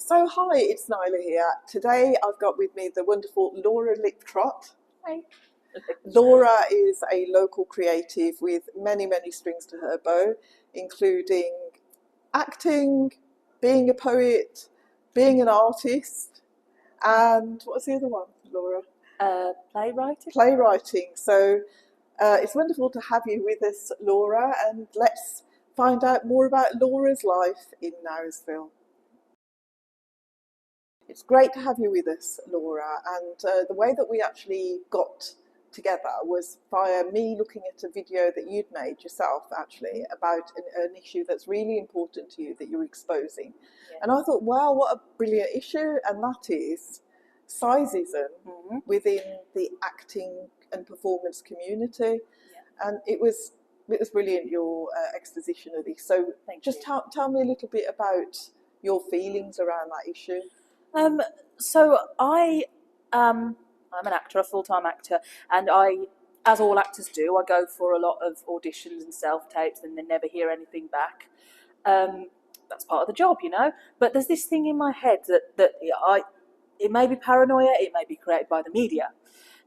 So hi, it's Nyla here. Today I've got with me the wonderful Laura Liptrot. Hi. Laura is a local creative with many strings to her bow, including acting, being a poet, being an artist, and what's the other one, Laura? Playwriting. Playwriting. So it's wonderful to have you with us, Laura, and let's find out more about Laura's life in Nowsville. It's great to have you with us, Laura, and the way that we actually got together was via me looking at a video that you'd made yourself, actually, about an issue that's really important to you that you're exposing. Yeah. And I thought, wow, what a brilliant issue, and that is sizism within the acting and performance community. Yeah. And it was brilliant, your exposition of this. So just tell me a little bit about your feelings around that issue. So I'm an actor, a full-time actor, and as all actors do, I go for a lot of auditions and self-tapes and then never hear anything back. That's part of the job, you know. But there's this thing in my head that it may be paranoia, it may be created by the media,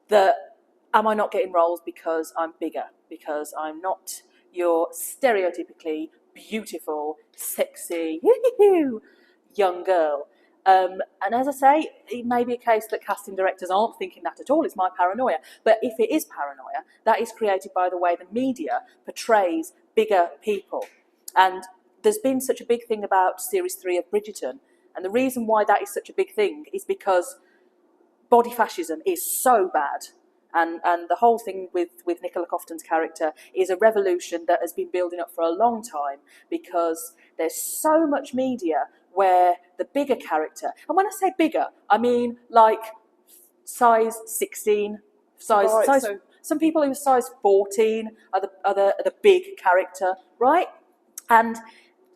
that am I not getting roles because I'm bigger, because I'm not your stereotypically beautiful, sexy, young girl. And as I say, it may be a case that casting directors aren't thinking that at all. It's my paranoia. But if it is paranoia, that is created by the way the media portrays bigger people. And there's been such a big thing about Series 3 of Bridgerton. And the reason why that is such a big thing is because body fascism is so bad. And the whole thing with Nicola Coughton's character is a revolution that has been building up for a long time, because there's so much media where the bigger character, and when I say bigger, I mean like size 16, size. Some people who are size 14 are the big character, right? And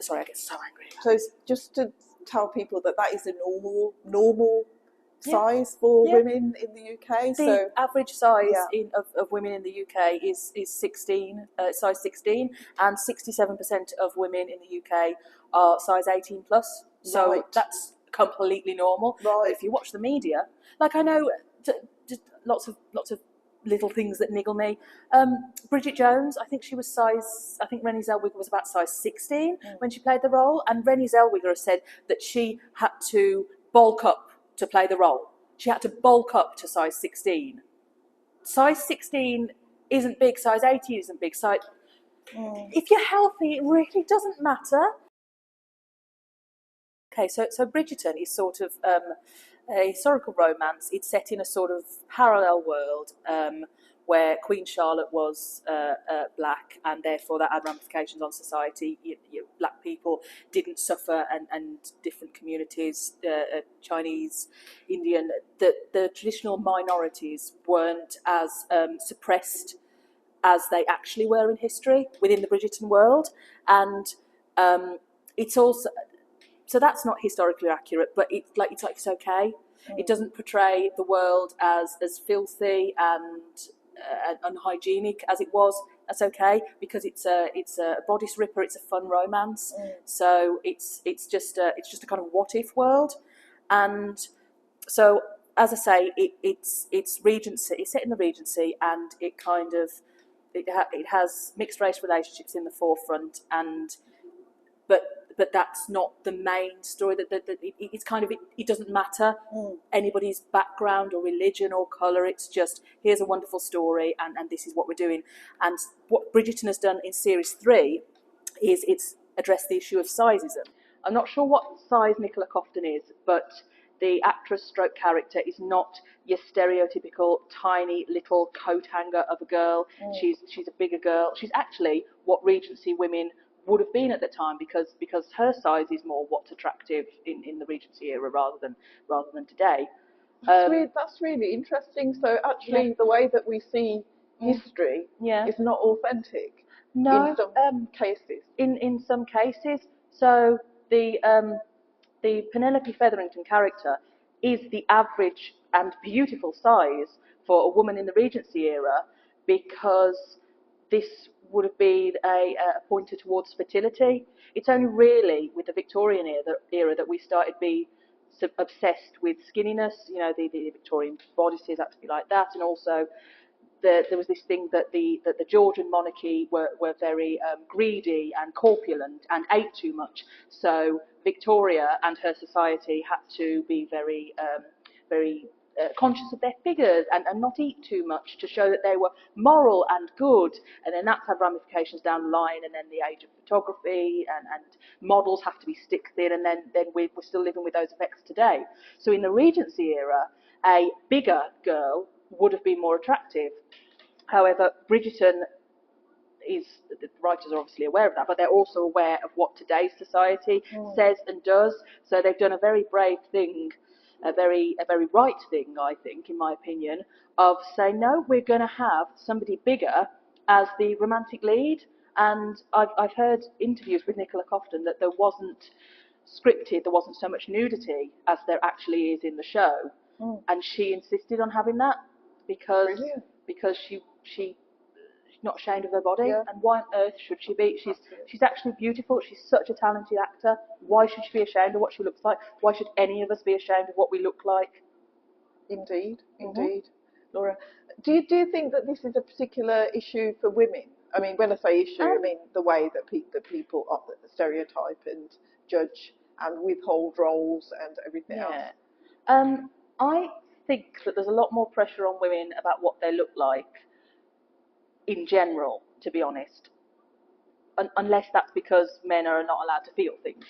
sorry, I get so angry. So it's just to tell people that is a normal size for women in the UK. The average size of women in the UK is 16, size 16, and 67% of women in the UK are size 18 plus. So that's completely normal. Right. But if you watch the media, like I know just lots of little things that niggle me. Bridget Jones, I think Renée Zellweger was about size 16 when she played the role, and Renée Zellweger has said that she had to bulk up to play the role. She had to bulk up to size 16. Size 16 isn't big, size 18 isn't big. If you're healthy, it really doesn't matter. Okay, so Bridgerton is sort of a historical romance. It's set in a sort of parallel world where Queen Charlotte was black, and therefore that had ramifications on society. Black people didn't suffer, and different communities, Chinese, Indian, the traditional minorities weren't as suppressed as they actually were in history within the Bridgerton world. And it's also... So that's not historically accurate, but it's okay. It doesn't portray the world as filthy and unhygienic as it was. That's okay, because it's a bodice ripper. It's a fun romance. So it's just a kind of what if world. And so, as I say, it's Regency. It's set in the Regency, and it kind of it has mixed race relationships in the forefront, but that's not the main story. It's kind of it doesn't matter anybody's background or religion or colour. It's just, here's a wonderful story, and this is what we're doing. And what Bridgerton has done in Series 3 is it's addressed the issue of sizism. I'm not sure what size Nicola Coughton is, but the actress stroke character is not your stereotypical tiny little coat hanger of a girl. She's a bigger girl. She's actually what Regency women would have been at the time, because her size is more what's attractive in the Regency era rather than today. That's really interesting. So actually, the way that we see history is not authentic. No, in some cases. In some cases. So the Penelope Featherington character is the average and beautiful size for a woman in the Regency era, because this would have been a pointer towards fertility. It's only really with the Victorian era that we started obsessed with skinniness. You know, the Victorian bodices had to be like that, and also there was this thing that the Georgian monarchy were very greedy and corpulent and ate too much. So Victoria and her society had to be very conscious of their figures and not eat too much to show that they were moral and good. And then that's had ramifications down the line. And then the age of photography and models have to be stick thin. And then we're still living with those effects today. So in the Regency era, a bigger girl would have been more attractive. However, Bridgerton the writers are obviously aware of that, but they're also aware of what today's society says and does. So they've done a very brave thing, a very right thing, I think, in my opinion, of saying, no, we're going to have somebody bigger as the romantic lead. And I've heard interviews with Nicola Coughton that there wasn't scripted, there wasn't so much nudity as there actually is in the show. And she insisted on having that because she's not ashamed of her body, and why on earth should she be? She's actually beautiful. She's such a talented actor. Why should she be ashamed of what she looks like? Why should any of us be ashamed of what we look like? Indeed. Laura, do you think that this is a particular issue for women? I mean, when I say issue, I mean the way that people stereotype and judge and withhold roles and everything else. I think that there's a lot more pressure on women about what they look like in general, to be honest. Unless that's because men are not allowed to feel things,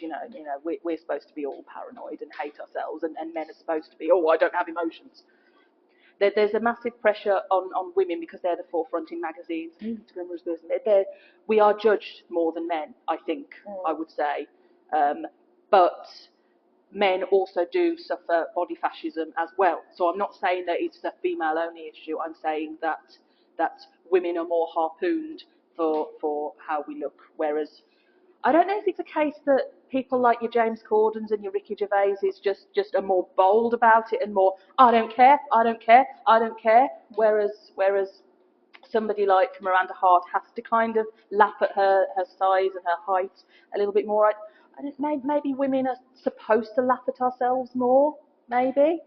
we're supposed to be all paranoid and hate ourselves, and men are supposed to be, oh, I don't have emotions. There's a massive pressure on women because they're the forefront in magazines. We are judged more than men, I think, I would say. But men also do suffer body fascism as well. So I'm not saying that it's a female-only issue. I'm saying that women are more harpooned for how we look, whereas I don't know if it's a case that people like your James Cordens and your Ricky Gervais is just are more bold about it and more, I don't care, whereas somebody like Miranda Hart has to kind of lap at her size and her height a little bit more. Maybe women are supposed to lap at ourselves more, maybe.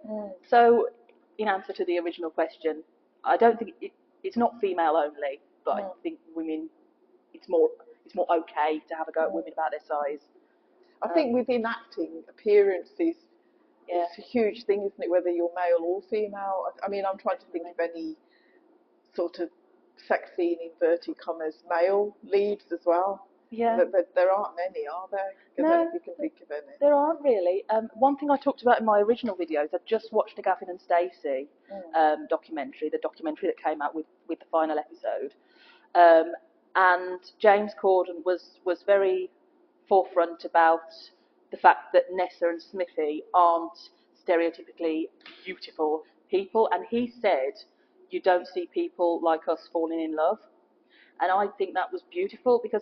So in answer to the original question, I don't think it's not female only, but I think women, it's more okay to have a go at women about their size. I think within acting, appearance is a huge thing, isn't it? Whether you're male or female. I mean, I'm trying to think of any sort of sexy, in inverted commas, male leads as well. Yeah. There aren't many, are there? No, if you can think of any. There aren't really. One thing I talked about in my original videos, I've just watched the Gavin and Stacey documentary, the documentary that came out with the final episode. And James Corden was very forefront about the fact that Nessa and Smithy aren't stereotypically beautiful people, and he said, you don't see people like us falling in love. And I think that was beautiful because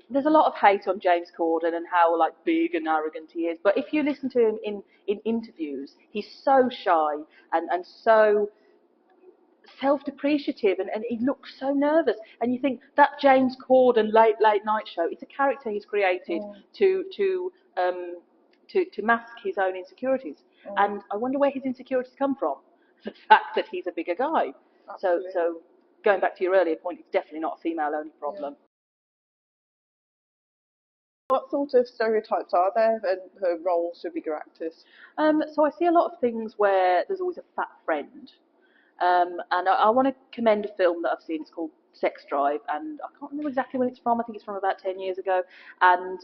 there's a lot of hate on James Corden and how like big and arrogant he is. But if you listen to him in interviews, he's so shy and so self-depreciative, and he looks so nervous. And you think that James Corden late night show, it's a character he's created to mask his own insecurities. And I wonder where his insecurities come from. The fact that he's a bigger guy. So going back to your earlier point, it's definitely not a female-only problem. What sort of stereotypes are there and roles for bigger actors? So I see a lot of things where there's always a fat friend. And I want to commend a film that I've seen. It's called Sex Drive, and I can't remember exactly when it's from. I think it's from about 10 years ago. And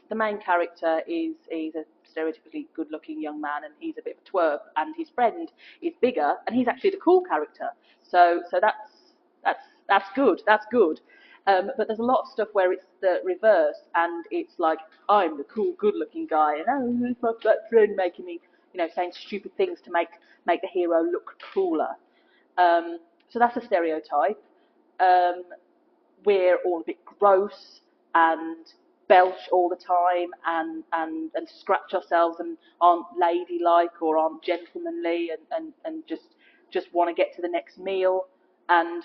the main character he's a stereotypically good-looking young man, and he's a bit of a twerp, and his friend is bigger, and he's actually the cool character. So that's good. That's good. But there's a lot of stuff where it's the reverse, and it's like, I'm the cool, good-looking guy, and it's my fat friend making me, saying stupid things to make the hero look cooler. So that's a stereotype. We're all a bit gross and belch all the time and scratch ourselves and aren't ladylike or aren't gentlemanly and just want to get to the next meal. And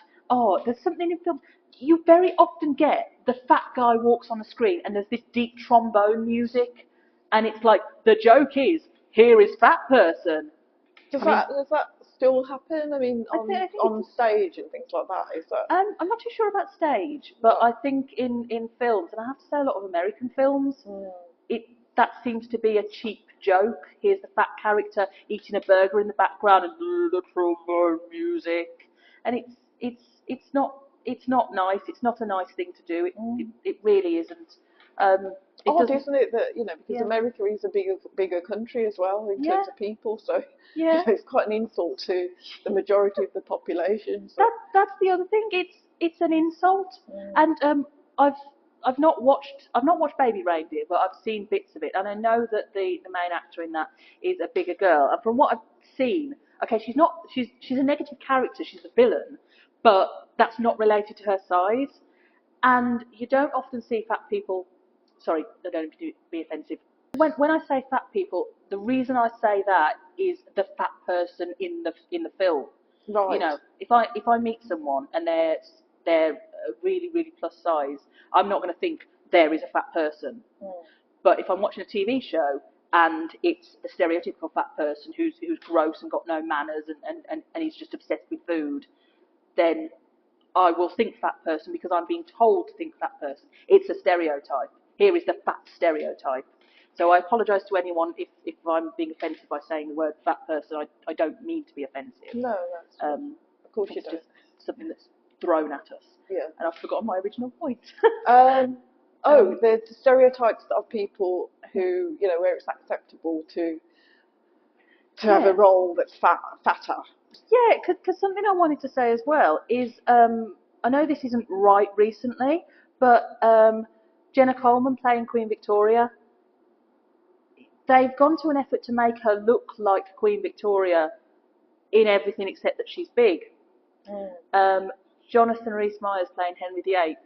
there's something in films. You very often get the fat guy walks on the screen and there's this deep trombone music, and it's like, the joke is here is fat person. Does that still happen? I mean, I think on stage and things like that, is that? I'm not too sure about stage, but I think in films, and I have to say a lot of American films, that seems to be a cheap joke. Here's the fat character eating a burger in the background and the trombone music, and it's not nice. It's not a nice thing to do. It really isn't. Odd, isn't it, that because America is a bigger country as well in terms of people, so it's quite an insult to the majority of the population. So. That's the other thing. It's an insult, and I've not watched Baby Reindeer, but I've seen bits of it, and I know that the main actor in that is a bigger girl, and from what I've seen, okay, she's a negative character, she's a villain, but that's not related to her size, and you don't often see fat people. Sorry, I don't mean to be offensive. When I say fat people, the reason I say that is the fat person in the film. Right. You know, if I meet someone and they're really, really plus size, I'm not going to think there is a fat person. But if I'm watching a TV show and it's the stereotypical fat person who's gross and got no manners and he's just obsessed with food, then I will think fat person because I'm being told to think fat person. It's a stereotype. Here is the fat stereotype. So I apologise to anyone if I'm being offensive by saying the word fat person. I don't mean to be offensive. No, that's of course you don't. It's just something that's thrown at us. Yeah. And I've forgotten my original point. The stereotypes of people who, where it's acceptable to have a role that's fatter. Yeah, because something I wanted to say as well is, I know this isn't right recently, but Jenna Coleman playing Queen Victoria, they've gone to an effort to make her look like Queen Victoria in everything except that she's big. Jonathan Rhys-Meyers playing Henry VIII.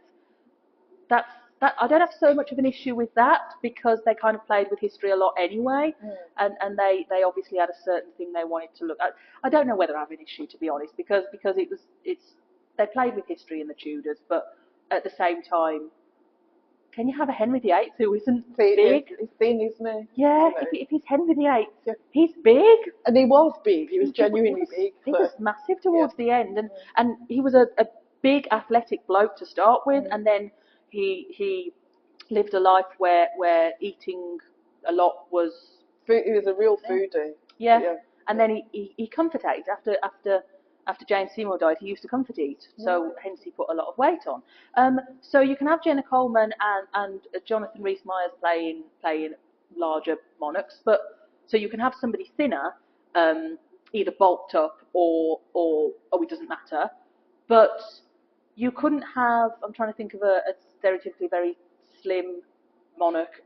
That I don't have so much of an issue with that because they kind of played with history a lot anyway, and they obviously had a certain thing they wanted to look at. I don't know whether I have an issue, to be honest, because they played with history in the Tudors, but at the same time, can you have a Henry VIII who isn't big? He's thin, isn't he? Yeah, if he's Henry VIII, he's big. And he was big. He was genuinely big. He was massive towards the end, and he was a big athletic bloke to start with, and then he lived a life where eating a lot was. He was a real foodie. Yeah. And then he comfort ate after Jane Seymour died. He used to comfort eat, so hence he put a lot of weight on. So you can have Jenna Coleman and Jonathan Rhys-Meyers playing larger monarchs, but so you can have somebody thinner, either bulked up or it doesn't matter, but you couldn't have. I'm trying to think of a stereotypically very slim monarch.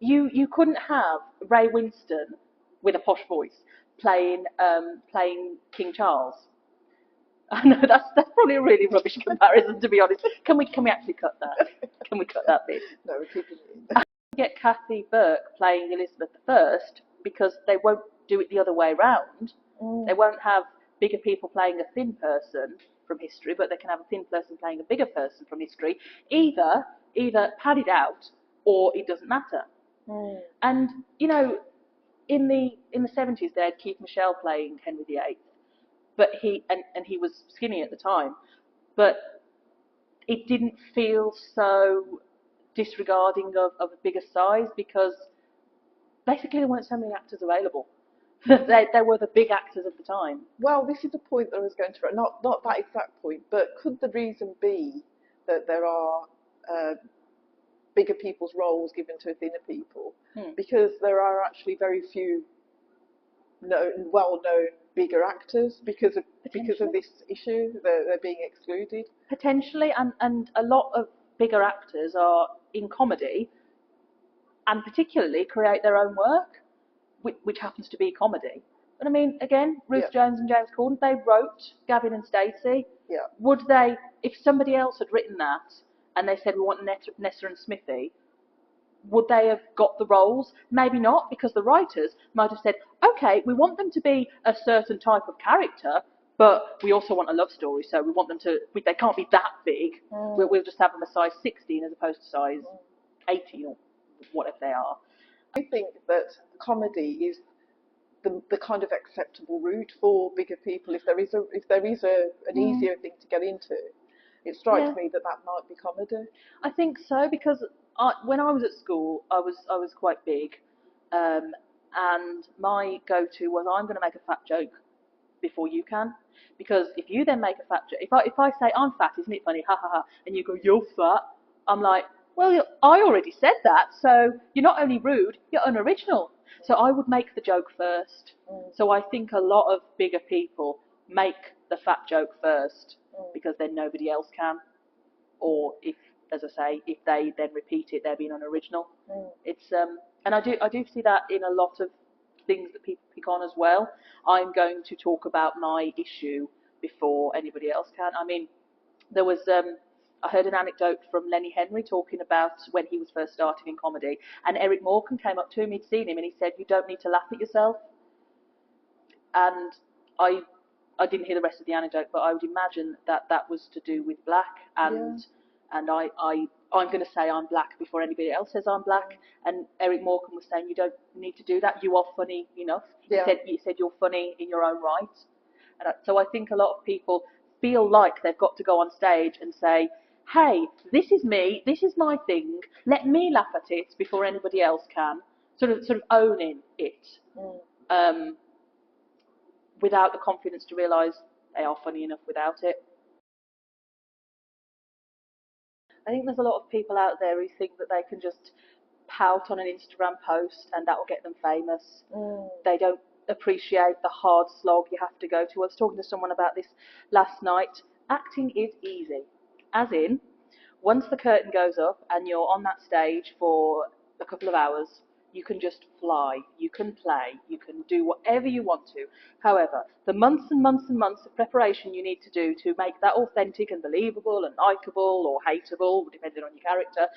You couldn't have Ray Winston with a posh voice playing King Charles. I know that's probably a really rubbish comparison, to be honest. Can we actually cut that? Can we cut that bit? No, we're keeping it in. Get Kathy Burke playing Elizabeth I because they won't do it the other way round. They won't have bigger people playing a thin person from history, but they can have a thin person playing a bigger person from history. Either padded out or it doesn't matter. And in the 70s they had Keith Michelle playing Henry VIII, but he was skinny at the time, but it didn't feel so disregarding of a bigger size because basically there weren't so many actors available. They were the big actors of the time. Well, this is the point that I was going to raise. Not that exact point, but could the reason be that there are bigger people's roles given to thinner people? Because there are actually very few well-known bigger actors because of this issue. They're being excluded. Potentially, and a lot of bigger actors are in comedy and particularly create their own work, which happens to be comedy. But I mean, again, Ruth Jones and James Corden, they wrote Gavin and Stacey. Yeah. Would they, if somebody else had written that and they said we want Nessa and Smithy, would they have got the roles? Maybe not, because the writers might have said, okay, we want them to be a certain type of character, but we also want a love story, so we want them to, they can't be that big. We'll just have them a size 16 as opposed to size 18 or whatever they are. I think that comedy is the kind of acceptable route for bigger people. If there is an easier thing to get into, it strikes Yeah. me that might be comedy. I think so because when I was at school, I was quite big, and my go-to was I'm going to make a fat joke before you can, because if you then make a fat joke, if I say I'm fat, isn't it funny, ha ha ha, and you go you're fat, I'm like, well, I already said that, so you're not only rude, you're unoriginal. So I would make the joke first. So I think a lot of bigger people make the fat joke first because then nobody else can. Or if, as I say, if they then repeat it, they're being unoriginal. It's and I do see that in a lot of things that people pick on as well. I'm going to talk about my issue before anybody else can. I mean, there was I heard an anecdote from Lenny Henry talking about when he was first starting in comedy, and Eric Morecambe came up to him, he'd seen him, and he said, "You don't need to laugh at yourself." And I didn't hear the rest of the anecdote, but I would imagine that that was to do with black, and I'm going to say I'm black before anybody else says I'm black. And Eric Morecambe was saying you don't need to do that. You are funny enough. Yeah. You said you're funny in your own right. And so I think a lot of people feel like they've got to go on stage and say, "Hey, this is me. This is my thing. Let me laugh at it before anybody else can." Sort of owning it. Without the confidence to realise they are funny enough without it. I think there's a lot of people out there who think that they can just pout on an Instagram post and that will get them famous. They don't appreciate the hard slog you have to go to. I was talking to someone about this last night. Acting is easy. As in, once the curtain goes up and you're on that stage for a couple of hours, you can just fly, you can play, you can do whatever you want to. However, the months and months and months of preparation you need to do to make that authentic and believable and likeable or hateable, depending on your character,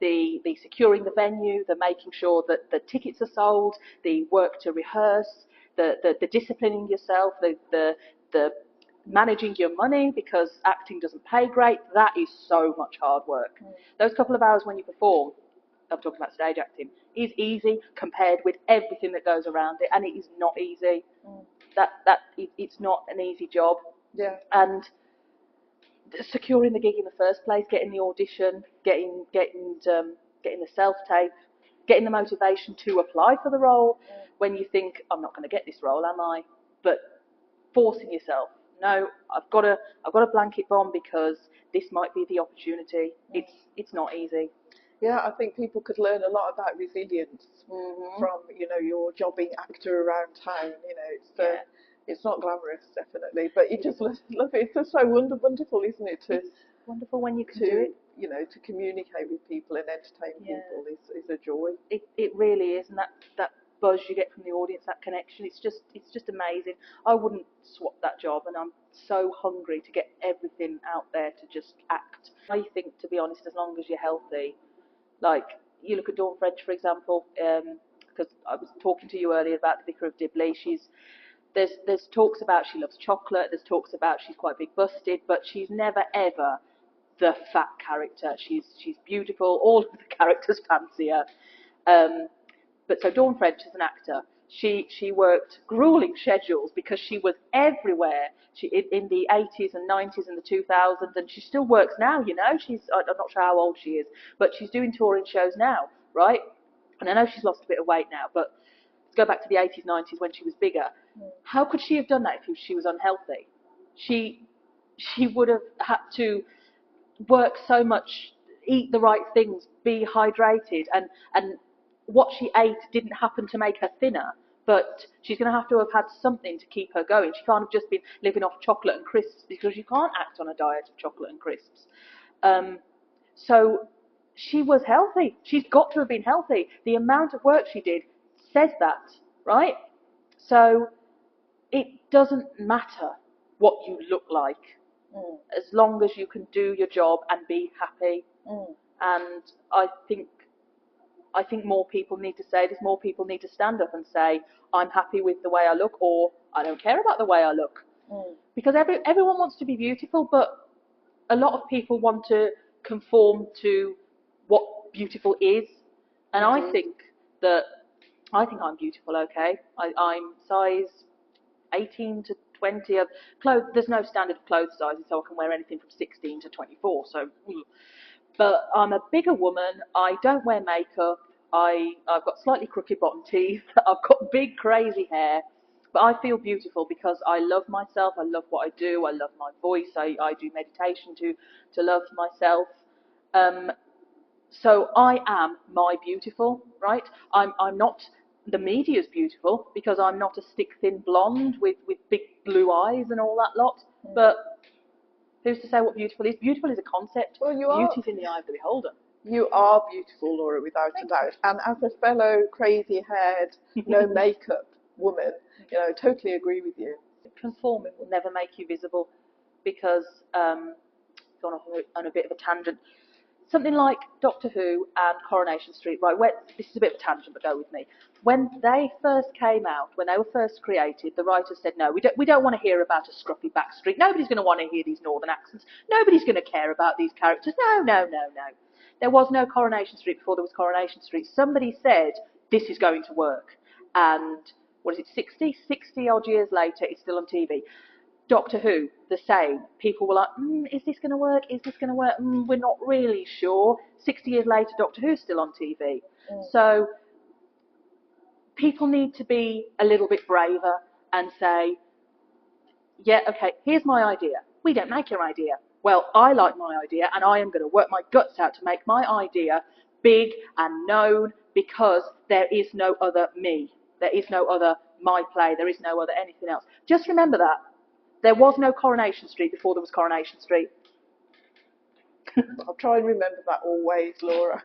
the securing the venue, the making sure that the tickets are sold, the work to rehearse, the disciplining yourself, the managing your money because acting doesn't pay great, that is so much hard work. Those couple of hours when you perform, I'm talking about stage acting, is easy compared with everything that goes around it, and it is not easy. It's not an easy job. Yeah. And securing the gig in the first place, getting the audition, getting the self-tape, getting the motivation to apply for the role when you think, I'm not going to get this role, am I? But forcing yourself, no, I've got a blanket bomb because this might be the opportunity. It's not easy. Yeah, I think people could learn a lot about resilience from your jobbing actor around town. It's not glamorous, definitely, but you just love it. It's just so wonderful, isn't it? It's wonderful when you can do it. To communicate with people and entertain people is a joy. It really is, and that buzz you get from the audience, that connection, it's just amazing. I wouldn't swap that job, and I'm so hungry to get everything out there to just act. I think, to be honest, as long as you're healthy, like you look at Dawn French, for example, because I was talking to you earlier about the Vicar of Dibley. There's talks about she loves chocolate. There's talks about she's quite big busted, but she's never ever the fat character. She's beautiful. All of the characters fancy her. But so Dawn French as an actor, she worked grueling schedules because she was everywhere. She in the 80s and 90s and the 2000s, and she still works now. I'm not sure how old she is, but she's doing touring shows now, right? And I know she's lost a bit of weight now, but let's go back to the 80s, 90s when she was bigger. How could she have done that if she was unhealthy? She would have had to work so much, eat the right things, be hydrated, and what she ate didn't happen to make her thinner, but she's going to have had something to keep her going. She can't have just been living off chocolate and crisps because you can't act on a diet of chocolate and crisps. So she was healthy. She's got to have been healthy. The amount of work she did says that, right? So it doesn't matter what you look like as long as you can do your job and be happy. And I think more people need to say this. More people need to stand up and say, I'm happy with the way I look, or I don't care about the way I look. Because everyone wants to be beautiful, but a lot of people want to conform to what beautiful is. And I think that I think I'm beautiful, okay? I'm size 18 to 20 of clothes. There's no standard clothes sizes, so I can wear anything from 16 to 24. So, but I'm a bigger woman. I don't wear makeup. I've got slightly crooked bottom teeth. I've got big crazy hair. But I feel beautiful because I love myself. I love what I do. I love my voice. I do meditation to love myself. Um, so I am my beautiful, right? I'm not the media's beautiful because I'm not a stick thin blonde with big blue eyes and all that lot. But who's to say what beautiful is? Beautiful is a concept. Well, Beauty's in the eye of the beholder. You are beautiful, Laura, without a doubt. And as a fellow crazy-haired, no makeup woman, totally agree with you. Conforming will never make you visible because, gone off on a bit of a tangent, something like Doctor Who and Coronation Street, right, this is a bit of a tangent, but go with me. When they first came out, when they were first created, the writers said, no, we don't want to hear about a scruffy backstreet. Nobody's going to want to hear these northern accents. Nobody's going to care about these characters. No. There was no Coronation Street before there was Coronation Street. Somebody said, this is going to work. And, 60 odd years later, it's still on TV. Doctor Who, the same. People were like, is this going to work? Is this going to work? We're not really sure. 60 years later, Doctor Who's still on TV. So people need to be a little bit braver and say, yeah, okay, here's my idea. We don't make your idea. Well, I like my idea, and I am going to work my guts out to make my idea big and known because there is no other me. There is no other my play. There is no other anything else. Just remember that. There was no Coronation Street before there was Coronation Street. I'll try and remember that always, Laura.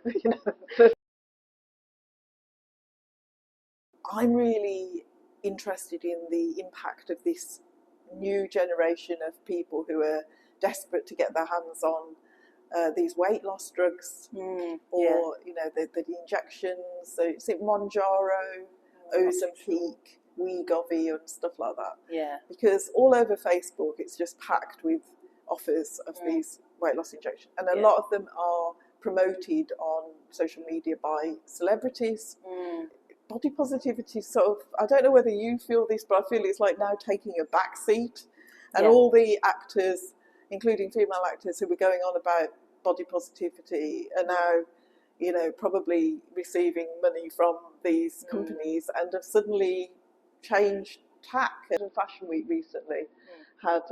I'm really interested in the impact of this new generation of people who are desperate to get their hands on these weight loss drugs, or the injections. So it's Monjaro, Ozempic, Wegovy, and stuff like that. Yeah. Because all over Facebook, it's just packed with offers of these weight loss injections, and a lot of them are promoted on social media by celebrities. Body positivity sort of, I don't know whether you feel this, but I feel it's like now taking a back seat, and all the actors, including female actors who were going on about body positivity, are now, probably receiving money from these companies and have suddenly changed tack. Fashion Week recently had,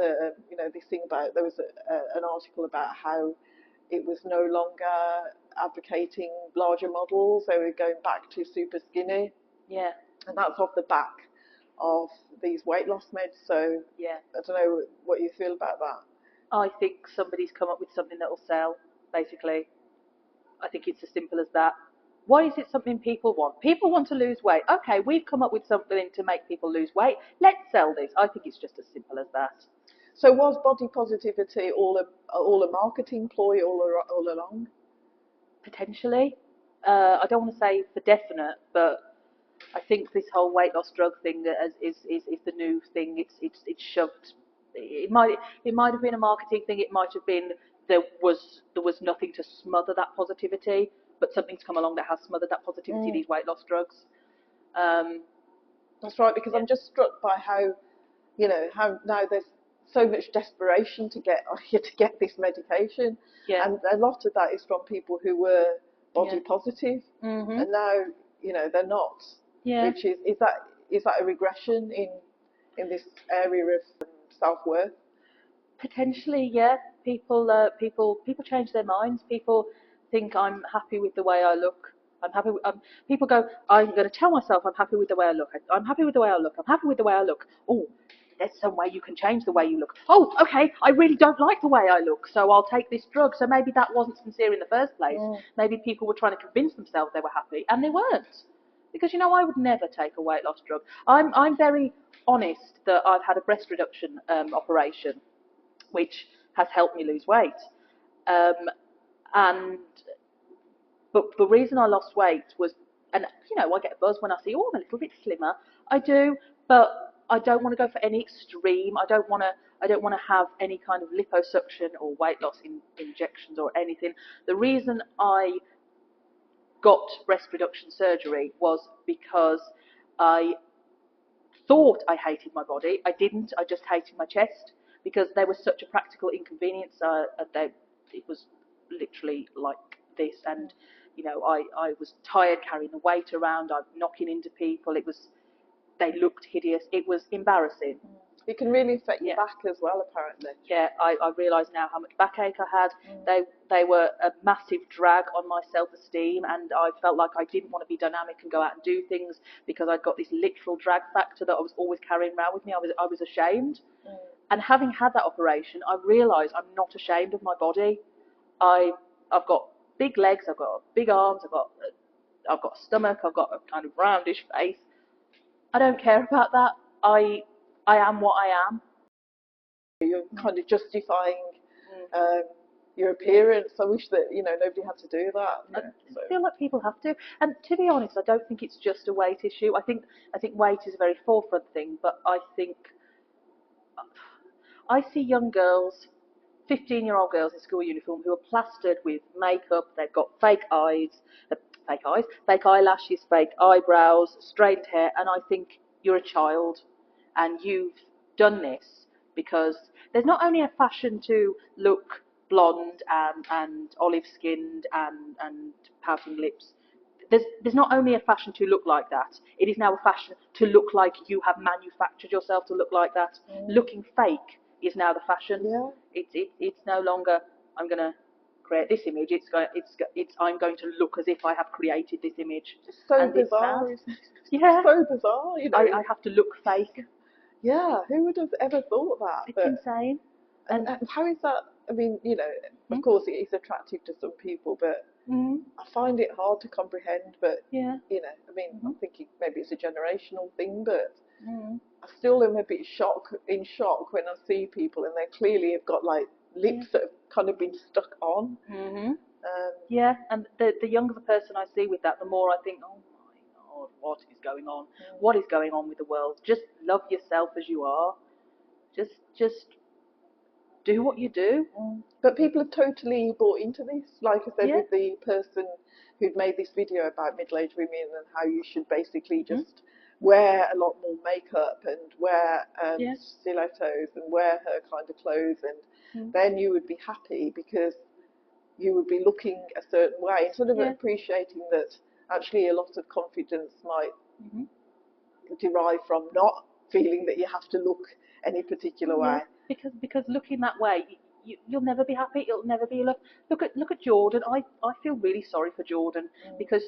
this thing about, there was an article about how it was no longer advocating larger models, they were going back to super skinny. Yeah. And that's off the back of these weight loss meds. So I don't know what you feel about that. I think somebody's come up with something that will sell, basically. I think it's as simple as that. Why is it something people want? People want to lose weight. Okay, we've come up with something to make people lose weight. Let's sell this. I think it's just as simple as that. So was body positivity all a marketing ploy all along? Potentially. I don't want to say for definite, but I think this whole weight loss drug thing is the new thing. It's shoved. It might have been a marketing thing. It might have been there was nothing to smother that positivity, but something's come along that has smothered that positivity. These weight loss drugs. That's right, because I'm just struck by how now there's so much desperation to get this medication, and a lot of that is from people who were body positive, and now they're not. Which is that a regression in this area of self-worth? Potentially, yeah. People change their minds. People think I'm happy with the way I look. I'm happy. People go, I'm going to tell myself I'm happy with the way I look. I'm happy with the way I look. I'm happy with the way I look. Oh, there's some way you can change the way you look. Oh, okay, I really don't like the way I look, so I'll take this drug. So maybe that wasn't sincere in the first place. Maybe people were trying to convince themselves they were happy, and they weren't. Because I would never take a weight loss drug. I'm very honest that I've had a breast reduction operation, which has helped me lose weight. But the reason I lost weight was, and I get a buzz when I see, I'm a little bit slimmer. I do, but I don't want to go for any extreme. I don't want to have any kind of liposuction or weight loss injections or anything. The reason I got breast reduction surgery was because I thought I hated my body. I didn't. I just hated my chest because there was such a practical inconvenience. It was literally like this, and I was tired carrying the weight around. I'm knocking into people. They looked hideous. It was embarrassing. It can really affect your back as well, apparently. Yeah, I realise now how much backache I had. They were a massive drag on my self-esteem, and I felt like I didn't want to be dynamic and go out and do things because I'd got this literal drag factor that I was always carrying around with me. I was ashamed. And having had that operation, I realised I'm not ashamed of my body. I've got big legs, I've got big arms, I've got a stomach, I've got a kind of roundish face. I don't care about that. I am what I am. You're kind of justifying your appearance. I wish that nobody had to do that. I feel like people have to, and to be honest, I don't think it's just a weight issue. I think weight is a very forefront thing, but I think I see young girls, 15-year-old girls in school uniform who are plastered with makeup. They've got fake eyelashes, fake eyebrows, straightened hair, and I think you're a child, and you've done this because there's not only a fashion to look blonde and olive-skinned and pouting lips. There's not only a fashion to look like that. It is now a fashion to look like you have manufactured yourself to look like that. Looking fake is now the fashion. Yeah. It's no longer I'm going to create this image. I'm going to look as if I have created this image. It's so bizarre. Yeah. So bizarre. I have to look fake. Yeah. Who would have ever thought that? It's insane. And how is that? I mean, of course it is attractive to some people, but I find it hard to comprehend. But I mean, I'm thinking maybe it's a generational thing, but I still am a bit in shock when I see people and they clearly have got like lips that have kind of been stuck on. Yeah, and the younger the person I see with that, the more I think, oh my God, what is going on? What is going on with the world? Just love yourself as you are. Just do what you do. But people have totally bought into this, like I said, with the person who'd made this video about middle-aged women and how you should basically just wear a lot more makeup and wear stilettos and wear her kind of clothes, and then you would be happy because you would be looking a certain way instead of appreciating that actually a lot of confidence might derive from not feeling that you have to look any particular way. Because looking that way, you'll never be happy. It'll never be enough. Look at Jordan. I feel really sorry for Jordan because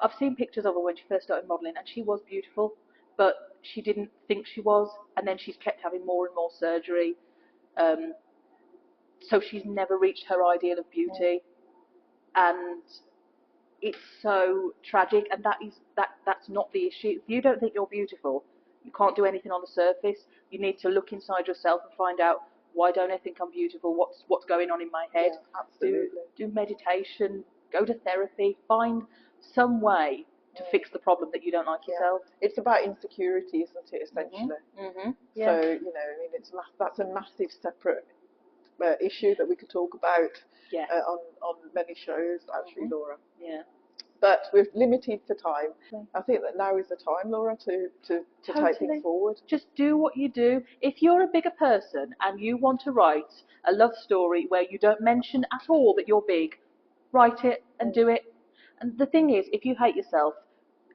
I've seen pictures of her when she first started modelling, and she was beautiful, but she didn't think she was, and then she's kept having more and more surgery. So she's never reached her ideal of beauty, and it's so tragic. And that's not the issue. If you don't think you're beautiful, you can't do anything on the surface. You need to look inside yourself and find out, why don't I think I'm beautiful? What's going on in my head? Yeah, absolutely. Do meditation, go to therapy, find some way to fix the problem that you don't like yourself. It's about insecurity, isn't it, essentially? Yeah. So, I mean, that's a massive separate issue that we could talk about on many shows, actually, Laura. Yeah. But we're limited for time. I think that now is the time, Laura, to take things forward. Just do what you do. If you're a bigger person and you want to write a love story where you don't mention at all that you're big, write it and do it. And the thing is, if you hate yourself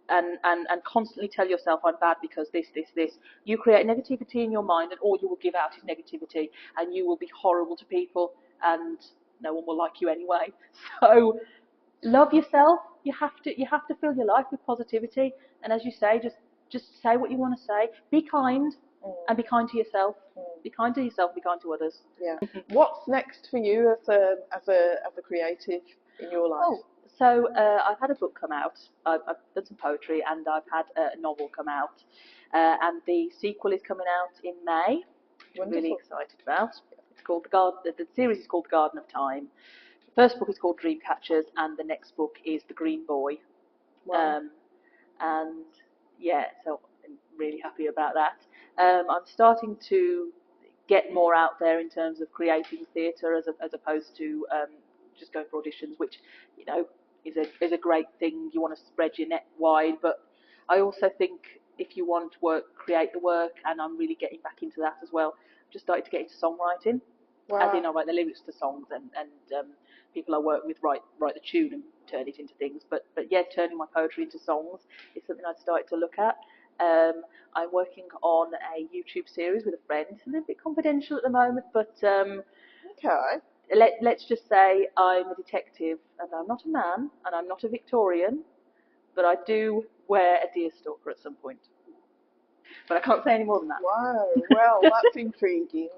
and constantly tell yourself I'm bad because this, you create negativity in your mind, and all you will give out is negativity, and you will be horrible to people, and no one will like you anyway. So love yourself. You have to fill your life with positivity, and as you say, just say what you want to say. Be kind, and be kind to yourself. Be kind to yourself. Be kind to others. Yeah. What's next for you as a creative in your life? So I've had a book come out. I've done some poetry, and I've had a novel come out, and the sequel is coming out in May. Which I'm really excited about. It's called the series is called The Garden of Time. First book is called Dreamcatchers, and the next book is The Green Boy. Wow. And so I'm really happy about that. I'm starting to get more out there in terms of creating theatre as opposed to just going for auditions, which is a great thing. You want to spread your net wide, but I also think if you want work, create the work, and I'm really getting back into that as well. I've just started to get into songwriting, as in I write the lyrics to songs, and people I work with write the tune and turn it into things. But yeah, turning my poetry into songs is something I've started to look at. I'm working on a YouTube series with a friend. It's a little bit confidential at the moment, but Okay. let's just say I'm a detective, and I'm not a man, and I'm not a Victorian, but I do wear a deer stalker at some point. But I can't say any more than that. Wow. Well, that's intriguing.